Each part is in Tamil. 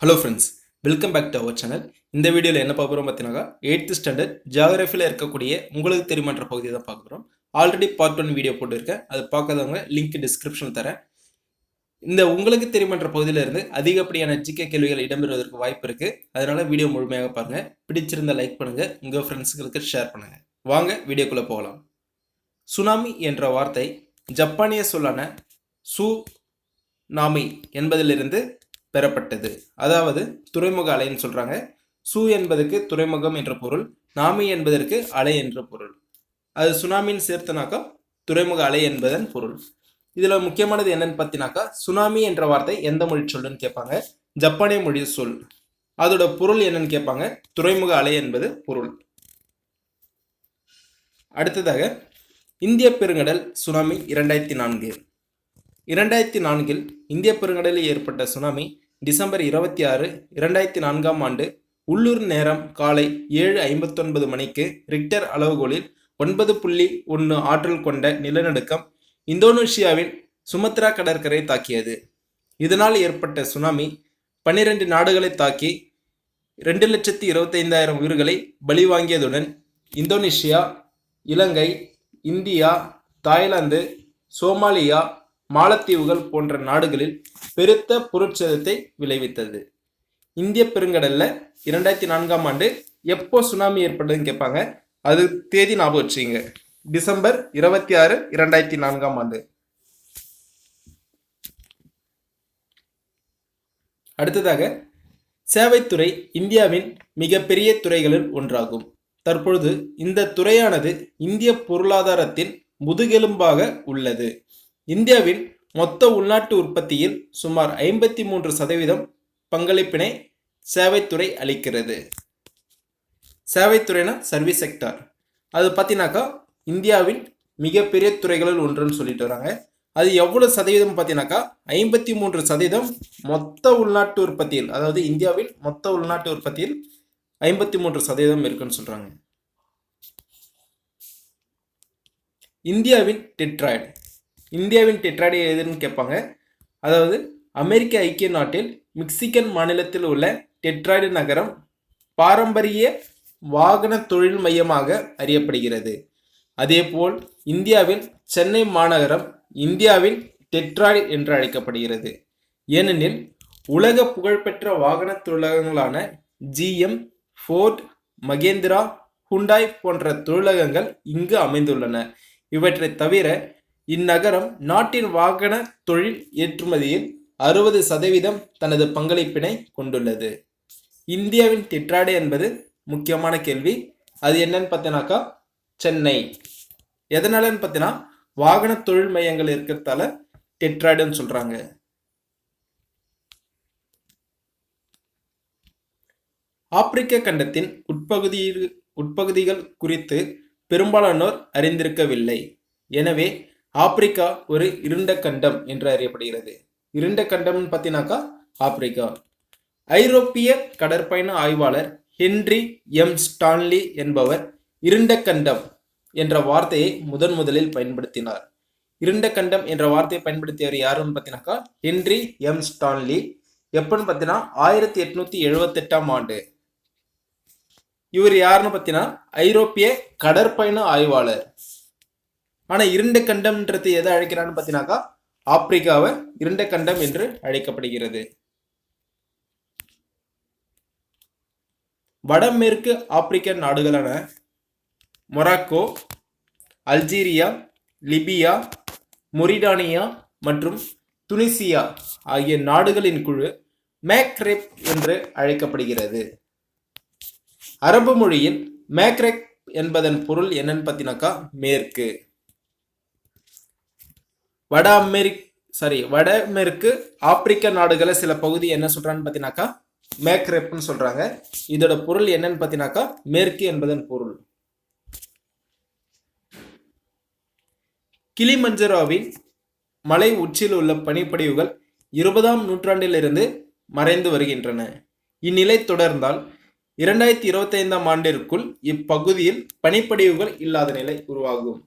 Hello friends, welcome back to our channel. இந்த வீடியோவில் என்ன பார்க்க போகிறோம் பார்த்தீங்கன்னா 8th ஸ்டாண்டர்ட் ஜியாகிரஃபியில் இருக்கக்கூடிய உங்களுக்கு தெரியுமன்ற பகுதியை தான் பார்க்க போகிறோம். ஆல்ரெடி பார்ட் 1 வீடியோ போட்டுருக்கேன். அது பார்க்காதவங்க லிங்க் டிஸ்கிரிப்ஷன் தரேன். இந்த உங்களுக்கு தெரியுமன்ற பகுதியிலிருந்து அதிகப்படியான ஜிகே கேள்விகள் இடம்பெறுவதற்கு வாய்ப்பு இருக்குது. அதனால் வீடியோ முழுமையாக பாருங்கள். பிடிச்சிருந்த லைக் பண்ணுங்கள், உங்கள் ஃப்ரெண்ட்ஸுங்களுக்கு ஷேர் பண்ணுங்கள். வாங்க வீடியோக்குள்ளே போகலாம். சுனாமி என்ற வார்த்தை ஜப்பானிய சொல்லான நாமி என்பதிலிருந்து பெறப்பட்டது. அதாவது துறைமுக அலைன்னு சொல்றாங்க. சு என்பதற்கு துறைமுகம் என்ற பொருள், நாமி என்பதற்கு அலை என்ற பொருள். அது சுனாமின்னு சேர்த்தனாக்கா துறைமுக அலை என்பதன் பொருள். இதுல முக்கியமானது என்னன்னு பார்த்தீங்கன்னாக்கா, சுனாமி என்ற வார்த்தை எந்த மொழி சொல்லுன்னு கேட்பாங்க. ஜப்பானிய மொழி சொல். அதோட பொருள் என்னன்னு கேட்பாங்க. துறைமுக அலை என்பது பொருள். அடுத்ததாக இந்திய பெருங்கடல் சுனாமி 2004. 2004 இந்திய பெருங்கடலில் ஏற்பட்ட சுனாமி டிசம்பர் 26, 2004 உள்ளூர் நேரம் காலை 7:59 மணிக்கு ரிக்டர் அளவுகோலில் 9.1 ஆற்றல் கொண்ட நிலநடுக்கம் இந்தோனேஷியாவின் சுமத்ரா கடற்கரை தாக்கியது. இதனால் ஏற்பட்ட சுனாமி 12 நாடுகளை தாக்கி 2,25,000 உயிர்களை பலி வாங்கியதுடன் இந்தோனேஷியா, இலங்கை, இந்தியா, தாய்லாந்து, சோமாலியா, மாலத்தீவுகள் போன்ற நாடுகளில் பெருத்த பொருட்சேதத்தை விளைவித்தது. இந்திய பெருங்கடல்ல 2004 எப்போ சுனாமி ஏற்பட்டதுன்னு கேட்பாங்க. அது தேதி ஞாபகம் வச்சுங்க. டிசம்பர் 26, 2004. அடுத்ததாக சேவைத்துறை இந்தியாவின் மிகப்பெரிய துறைகளில் ஒன்றாகும். தற்பொழுது இந்த துறையானது இந்திய பொருளாதாரத்தின் முதுகெலும்பாக உள்ளது. இந்தியாவின் மொத்த உள்நாட்டு உற்பத்தியில் சுமார் 53% பங்களிப்பினை சேவைத்துறை அளிக்கிறது. சேவைத்துறைனா சர்வீஸ் செக்டார். அது பார்த்தீங்கன்னாக்கா இந்தியாவின் மிகப்பெரிய துறைகளில் ஒன்றுன்னு சொல்லிட்டு வராங்க. அது எவ்வளவு சதவீதம் பார்த்தீங்கன்னாக்கா 53% மொத்த உள்நாட்டு உற்பத்தியில், அதாவது இந்தியாவின் மொத்த உள்நாட்டு உற்பத்தியில் 53% இருக்குன்னு சொல்றாங்க. இந்தியாவின் டெட்ராய்டு எதுன்னு கேட்பாங்க. அதாவது அமெரிக்க ஐக்கிய நாட்டில் மெக்சிகன் மாநிலத்தில் உள்ள டெட்ராய்டு நகரம் பாரம்பரிய வாகன தொழில் மையமாக அறியப்படுகிறது. அதேபோல் இந்தியாவில் சென்னை மாநகரம் இந்தியாவின் டெட்ராய்டு என்று அழைக்கப்படுகிறது. ஏனெனில் உலக புகழ்பெற்ற வாகன தொழிலகங்களான GM, ஃபோர்ட், மகேந்திரா, ஹுண்டாய் போன்ற தொழிலகங்கள் இங்கு அமைந்துள்ளன. இவற்றை தவிர இந்நகரம் நாட்டின் வாகன தொழில் ஏற்றுமதியில் 60% தனது பங்களிப்பினை கொண்டுள்ளது. இந்தியாவின் டெட்ராய்டு என்பது முக்கியமான கேள்வி. அது என்னன்னு பார்த்தீங்கன்னாக்கா சென்னை. எதனாலன்னு பார்த்தீங்கன்னா வாகன தொழில் மையங்கள் இருக்கிறதால டெட்ராய்டுன்னு சொல்றாங்க. ஆப்பிரிக்க கண்டத்தின் உட்பகுதிகள் குறித்து பெரும்பாலானோர் அறிந்திருக்கவில்லை. எனவே ஆப்பிரிக்கா ஒரு இருண்ட கண்டம் என்று அறியப்படுகிறது. இருண்ட கண்டம் பார்த்தீங்கன்னாக்கா ஆப்பிரிக்கா. ஐரோப்பிய கடற்பயண ஆய்வாளர் ஹென்றி எம் ஸ்டான்லி என்பவர் இருண்ட கண்டம் என்ற வார்த்தையை முதலில் பயன்படுத்தினார். இருண்ட கண்டம் என்ற வார்த்தையை பயன்படுத்தியவர் யாருன்னு பார்த்தீங்கன்னாக்கா ஹென்றி எம் ஸ்டான்லி. எப்பன்னு பார்த்தீங்கன்னா 1878 இவர் யாருன்னு பார்த்தீங்கன்னா ஐரோப்பிய கடற்பயண ஆய்வாளர். ஆனா இருண்ட கண்டம்ன்றது எதை அழைக்கிறான்னு பார்த்தீங்கன்னாக்கா ஆப்பிரிக்காவை இருண்ட கண்டம் என்று அழைக்கப்படுகிறது. வடமேற்கு ஆப்பிரிக்க நாடுகளான மொராக்கோ, அல்ஜீரியா, லிபியா, மொரிடானியா மற்றும் துனிசியா ஆகிய நாடுகளின் குழு மேக்ரெப் என்று அழைக்கப்படுகிறது. அரபு மொழியில் மேக்ரெப் என்பதன் பொருள் என்னன்னு பார்த்தீங்கன்னாக்கா மேற்கு. வடமேற்கு ஆப்பிரிக்க நாடுகளை சில பகுதி என்ன சொல்றான்னு பார்த்தீங்கன்னாக்கா மேக்ரெப்னு சொல்றாங்க. இதோட பொருள் என்னன்னு பார்த்தீங்கன்னாக்கா மேற்கு என்பதன் பொருள். கிளிமஞ்சரோவின் மலை உச்சியில் உள்ள பனிப்படிவுகள் 20ஆம் நூற்றாண்டிலிருந்து மறைந்து வருகின்றன. இந்நிலை தொடர்ந்தால் 2025 இப்பகுதியில் பனிப்படிவுகள் இல்லாத நிலை உருவாகும்.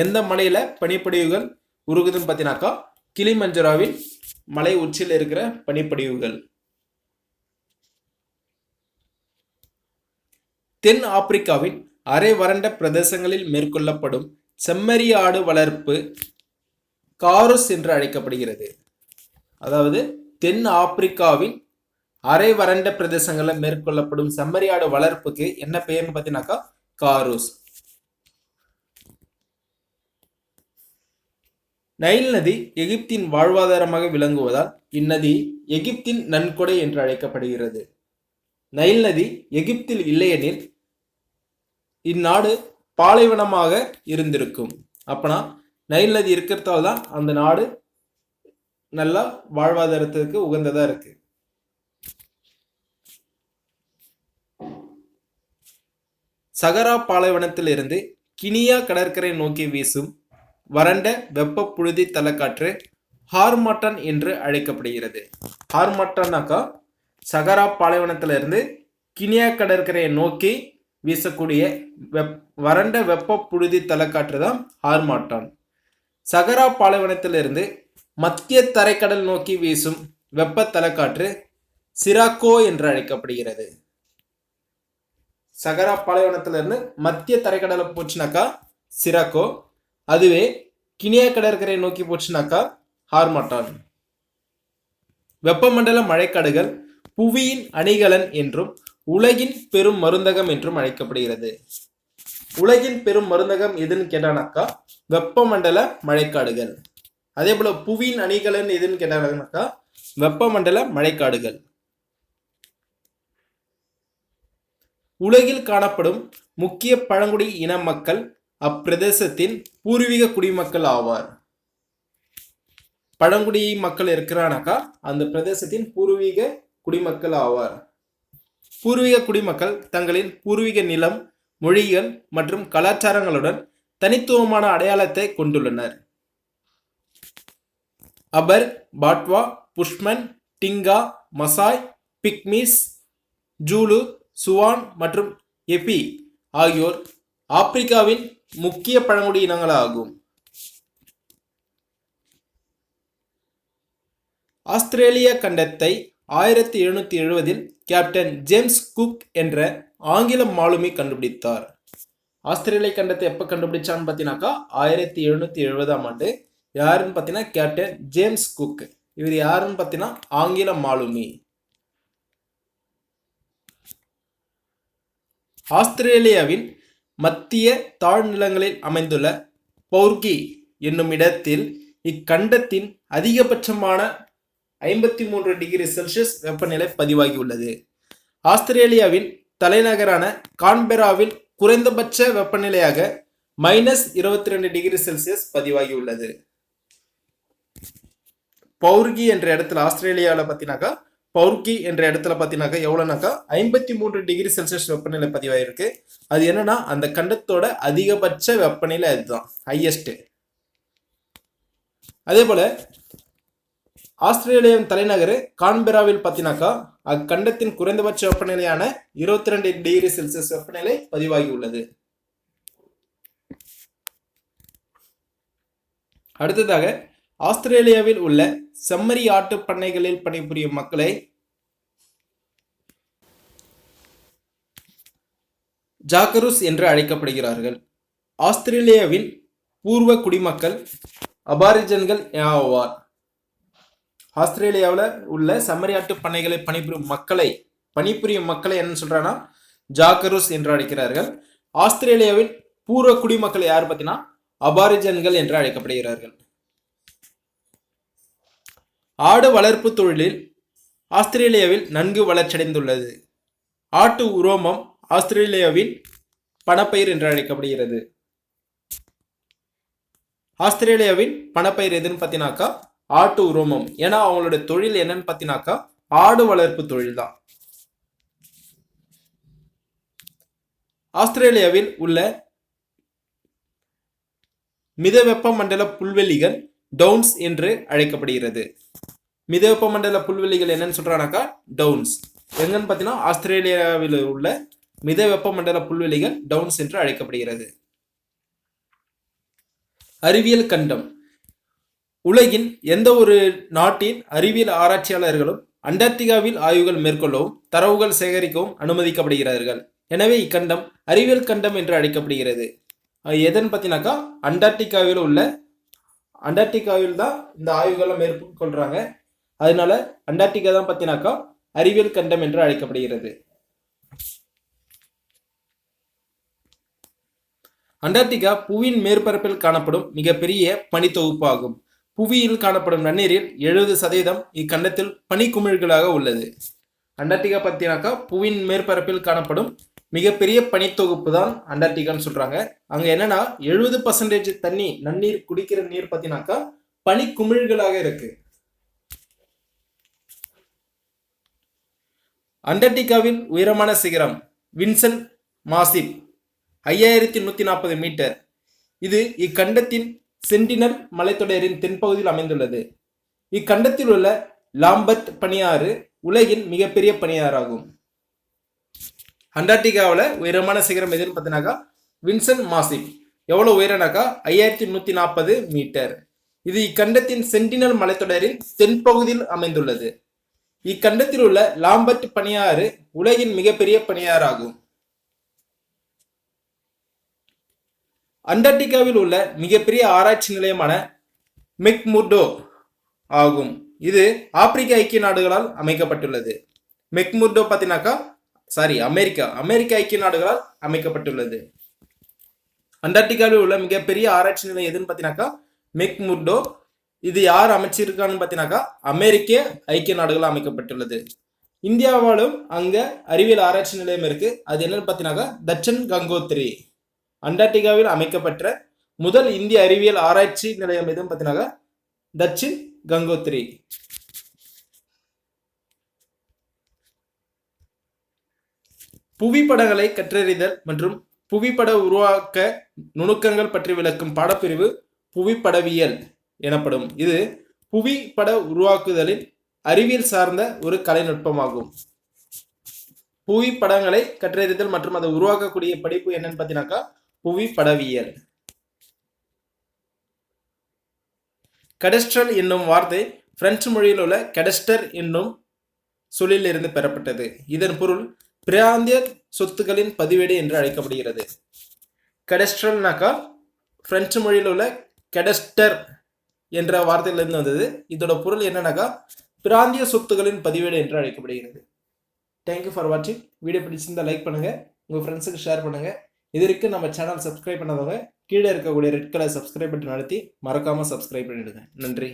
எந்த மலையில பனிப்படிவுகள் உருகுதுன்னு பார்த்தீங்கன்னாக்கா கிளிமஞ்சரோவின் மலை உச்சியில் இருக்கிற பனிப்படிவுகள். தென் ஆப்பிரிக்காவின் அரை வறண்ட பிரதேசங்களில் மேற்கொள்ளப்படும் செம்மறி ஆடு வளர்ப்பு காருஸ் என்று அழைக்கப்படுகிறது. அதாவது தென் ஆப்பிரிக்காவின் அரை வறண்ட பிரதேசங்களில் மேற்கொள்ளப்படும் செம்மறி ஆடு வளர்ப்புக்கு என்ன பெயர்னு பார்த்தீங்கன்னாக்கா காருஸ். நைல் நதி எகிப்தின் வாழ்வாதாரமாக விளங்குவதால் இந்நதி எகிப்தின் நன்கொடை என்று அழைக்கப்படுகிறது. நைல் நதி எகிப்தில் இல்லையெனில் இந்நாடு பாலைவனமாக இருந்திருக்கும். அப்பனா நைல் நதி இருக்கிறதால தான் அந்த நாடு நல்லா வாழ்வாதாரத்துக்கு உகந்ததா இருக்கு. சகரா பாலைவனத்தில் இருந்து கினியா கடற்கரை நோக்கி வீசும் வறண்ட வெப்ப புழுதி தலக்காற்று ஹார்மாட்டன் என்று அழைக்கப்படுகிறது. ஹார்மாட்டன்னாக்கா சகரா பாலைவனத்திலிருந்து கினியா கடற்கரையை நோக்கி வீசக்கூடிய வறண்ட வெப்ப புழுதி தலக்காற்று தான் ஹார்மாட்டன். சகரா பாலைவனத்திலிருந்து மத்திய தரைக்கடல் நோக்கி வீசும் வெப்ப தலக்காற்று சிராக்கோ என்று அழைக்கப்படுகிறது. சகரா பாலைவனத்திலிருந்து மத்திய தரைக்கடலை போச்சுனாக்கா சிராக்கோ, அதுவே கினியா கடற்கரை நோக்கி போச்சுனாக்கா ஹார்மாட்டன். வெப்பமண்டல மழைக்காடுகள் புவியின் அணிகலன் என்றும் உலகின் பெரும் மருந்தகம் என்றும் அழைக்கப்படுகிறது. உலகின் பெரும் மருந்தகம் எதுன்னு கேட்டானாக்கா வெப்பமண்டல மழைக்காடுகள். அதே போல புவியின் அணிகலன் எதுன்னு கேட்டானாக்கா வெப்பமண்டல மழைக்காடுகள். உலகில் காணப்படும் முக்கிய பழங்குடி இன மக்கள் அப்பிரதேசத்தின் பூர்வீக குடிமக்கள் ஆவார். பழங்குடி மக்கள் இருக்கிறானாக்கா அந்த பிரதேசத்தின் பூர்வீக குடிமக்கள் ஆவார். பூர்வீக குடிமக்கள் தங்களின் பூர்வீக நிலம், மொழிகள் மற்றும் கலாச்சாரங்களுடன் தனித்துவமான அடையாளத்தை கொண்டுள்ளனர். அபர், பாட்வா, புஷ்மன், டிங்கா, மசாய், பிக்மிஸ், ஜூலு, சுவான் மற்றும் எபி ஆகியோர் ஆப்பிரிக்காவின் முக்கிய பழங்குடி இனங்களாகும். ஆஸ்திரேலிய கண்டத்தை 1770 கேப்டன் ஜேம்ஸ் குக் என்ற ஆங்கில மாலுமி கண்டுபிடித்தார். ஆஸ்திரேலிய கண்டத்தை எப்ப கண்டுபிடிச்சான்னு பார்த்தீங்கன்னாக்கா 1770ஆம் ஆண்டு. யாருன்னு பார்த்தீங்கன்னா கேப்டன் ஜேம்ஸ் குக். இவர் யாருன்னு பார்த்தீங்கன்னா ஆங்கில மாலுமி. ஆஸ்திரேலியாவின் மத்திய தாழ்நிலங்களில் அமைந்துள்ள பௌர்கி என்னும் இடத்தில் இக்கண்டத்தின் அதிகபட்சமான 53 டிகிரி செல்சியஸ் வெப்பநிலை பதிவாகியுள்ளது. ஆஸ்திரேலியாவின் தலைநகரான கான்பெராவில் குறைந்தபட்ச வெப்பநிலையாக -22 டிகிரி செல்சியஸ் பதிவாகியுள்ளது. பௌர்கி என்ற இடத்துல ஆஸ்திரேலியாவில் பார்த்தீங்கன்னாக்கா பௌர்கி என்ற இடத்துல பார்த்தீங்கன்னாக்கா எவ்வளோனாக்கா 53 டிகிரி செல்சியஸ் வெப்பநிலை பதிவாயிருக்கு. அது என்னன்னா அந்த கண்டத்தோட அதிகபட்ச வெப்பநிலை அதுதான், ஹையஸ்ட். அதே போல ஆஸ்திரேலியாவின் தலைநகர் கான்பெராவில் பார்த்தீங்கன்னாக்கா அக்கண்டத்தின் குறைந்தபட்ச வெப்பநிலையான 22 டிகிரி செல்சியஸ் வெப்பநிலை பதிவாகியுள்ளது. அடுத்ததாக ஆஸ்திரேலியாவில் உள்ள செம்மறி ஆட்டு பண்ணைகளில் பணிபுரியும் மக்களை ஜாக்கருஸ் என்று அழைக்கப்படுகிறார்கள். ஆஸ்திரேலியாவின் பூர்வ குடிமக்கள் அபாரிஜன்கள் ஆவார். ஆஸ்திரேலியாவில் உள்ள செம்மறி ஆட்டு பண்ணைகளை பணிபுரியும் மக்களை என்ன சொல்றாங்கன்னா ஜாக்கருஸ் என்று அழைக்கிறார்கள். ஆஸ்திரேலியாவின் பூர்வ குடிமக்கள் யார் பார்த்தீங்கன்னா அபாரிஜன்கள் என்று அழைக்கப்படுகிறார்கள். ஆடு வளர்ப்பு தொழிலில் ஆஸ்திரேலியாவில் நன்கு வளர்ச்சியடைந்துள்ளது. ஆட்டு உரோமம் ஆஸ்திரேலியாவின் பணப்பயிர் என்று அழைக்கப்படுகிறது. ஆஸ்திரேலியாவின் பணப்பயிர் எதுன்னு பார்த்தீங்கன்னாக்கா ஆட்டு உரோமம். ஏன்னா அவங்களோட தொழில் என்னன்னு பார்த்தீங்கன்னாக்கா ஆடு வளர்ப்பு தொழில் தான். ஆஸ்திரேலியாவில் உள்ள மிதவெப்ப மண்டல புல்வெளிகள் டவுன்ஸ் என்று அழைக்கப்படுகிறது. மிதவெப்ப மண்டல புல்வெளிகள் என்னன்னு சொல்றானாக்கா டவுன்ஸ். எங்கன்னு பார்த்தீங்கன்னா ஆஸ்திரேலியாவில் உள்ள மிதவெப்ப மண்டல புல்வெளிகள் டவுன்ஸ் என்று அழைக்கப்படுகிறது. அறிவியல் கண்டம். உலகின் எந்த ஒரு நாட்டின் அறிவியல் ஆராய்ச்சியாளர்களும் அண்டார்டிகாவில் ஆய்வுகள் மேற்கொள்ளவும் தரவுகள் சேகரிக்கவும் அனுமதிக்கப்படுகிறார்கள். எனவே இக்கண்டம் அறிவியல் கண்டம் என்று அழைக்கப்படுகிறது. எதன்னு பார்த்தீங்கன்னாக்கா அண்டார்டிகாவில் தான் இந்த ஆய்வுகளை மேற்கொள்றாங்க. அதனால அண்டார்டிகா தான் பார்த்தீங்கன்னாக்கா அறிவியல் கண்டம் என்று அழைக்கப்படுகிறது. அண்டார்டிகா புவியின் மேற்பரப்பில் காணப்படும் மிகப்பெரிய பனித்தொகுப்பு ஆகும். புவியில் காணப்படும் நன்னீரில் 70% இக்கண்டத்தில் பனிக்குமிழ்களாக உள்ளது. அண்டார்டிகா பார்த்தீங்கன்னாக்கா புவியின் மேற்பரப்பில் காணப்படும் மிகப்பெரிய பனித்தொகுப்பு தான் அண்டார்டிகான்னு சொல்றாங்க. அங்க என்னன்னா 70% தண்ணி நன்னீர் குடிக்கிற நீர் பார்த்தீங்கன்னாக்கா பனிக்குமிழ்களாக இருக்கு. அண்டார்டிகாவில் உயரமான சிகரம் வின்சென்ட் மாசிப் 5140 மீட்டர். இது இக்கண்டத்தின் சென்டினல் மலைத்தொடரின் தென்பகுதியில் அமைந்துள்ளது. இக்கண்டத்தில் உள்ள லாம்பர்ட் பனியாறு உலகின் மிகப்பெரிய பனியாறாகும். அண்டார்டிகாவில் உயரமான சிகரம் எதுன்னு பார்த்தீங்கன்னாக்கா வின்சென்ட் மாசிப். எவ்வளவு உயரம்னாக்கா 5140 மீட்டர். இது இக்கண்டத்தின் சென்டினல் மலைத்தொடரின் தென்பகுதியில் அமைந்துள்ளது. இக்கண்டத்தில் உள்ள லாம்பர்ட் பனியாறு உலகின் மிகப்பெரிய பனியாறாகும். அண்டார்டிகாவில் உள்ள மிகப்பெரிய ஆராய்ச்சி நிலையமான மெக்முர்டோ ஆகும். இது ஆப்பிரிக்க ஐக்கிய நாடுகளால் அமைக்கப்பட்டுள்ளது. மெக்முர்டோ பார்த்தீங்கன்னாக்கா அமெரிக்க ஐக்கிய நாடுகளால் அமைக்கப்பட்டுள்ளது. அண்டார்டிகாவில் உள்ள மிகப்பெரிய ஆராய்ச்சி நிலையம் எதுன்னு பார்த்தீங்கன்னாக்கா மெக்முர்டோ. இது யார் அமைச்சிருக்கான்னு பார்த்தீங்கன்னாக்கா அமெரிக்க ஐக்கிய நாடுகளால் அமைக்கப்பட்டுள்ளது. இந்தியாவாலும் அங்க அறிவியல் ஆராய்ச்சி நிலையம் இருக்கு. அது என்னன்னு பார்த்தீங்கன்னாக்கா தட்சன் கங்கோத்ரி. அண்டார்டிகாவில் அமைக்கப்பட்ட முதல் இந்திய அறிவியல் ஆராய்ச்சி நிலையம் எதுன்னு பார்த்தீங்கன்னாக்கா தட்சின் கங்கோத்ரி. புவிப்படங்களை கற்றறிதல் மற்றும் புவிப்பட உருவாக்க நுணுக்கங்கள் பற்றி விளக்கும் பாடப்பிரிவு புவிப்படவியல் எனப்படும். இது புவிப்பட உருவாக்குதலின் அறிவியல் சார்ந்த ஒரு கலைநுட்பமாகும். புவிப்படங்களை கற்றறிதல் மற்றும் அதை உருவாக்கக்கூடிய படிப்பு என்னன்னு பார்த்தீங்கன்னாக்கா புவிப்படவியல். கடஸ்ட்ரல் என்னும் வார்த்தை பிரெஞ்சு மொழியில் உள்ள கடஸ்டர் என்னும் சொல்லில் இருந்து பெறப்பட்டது. இதன் பொருள் பிராந்திய சொத்துக்களின் பதிவேடு என்று அழைக்கப்படுகிறது. கடஸ்ட்ரல்னாக்கா பிரெஞ்சு மொழியில் உள்ள கடஸ்டர் என்ற வார்த்தையிலிருந்து வந்தது. இதோட பொருள் என்னன்னாக்கா பிராந்திய சொத்துக்களின் பதிவேடு என்று அழைக்கப்படுகிறது. தேங்க்யூ ஃபார் வாட்சிங். வீடியோ பிடிச்சிருந்தா லைக் பண்ணுங்க, உங்க ஃப்ரெண்ட்ஸுக்கு ஷேர் பண்ணுங்க. இதற்கு நம்ம சேனல் சப்ஸ்கிரைப் பண்ணாதவங்க கீழே இருக்கக்கூடிய ரெட் கலர் சப்ஸ்கிரைப் பட்டன் அழுத்தி மறக்காம சப்ஸ்கிரைப் பண்ணிடுங்க. நன்றி.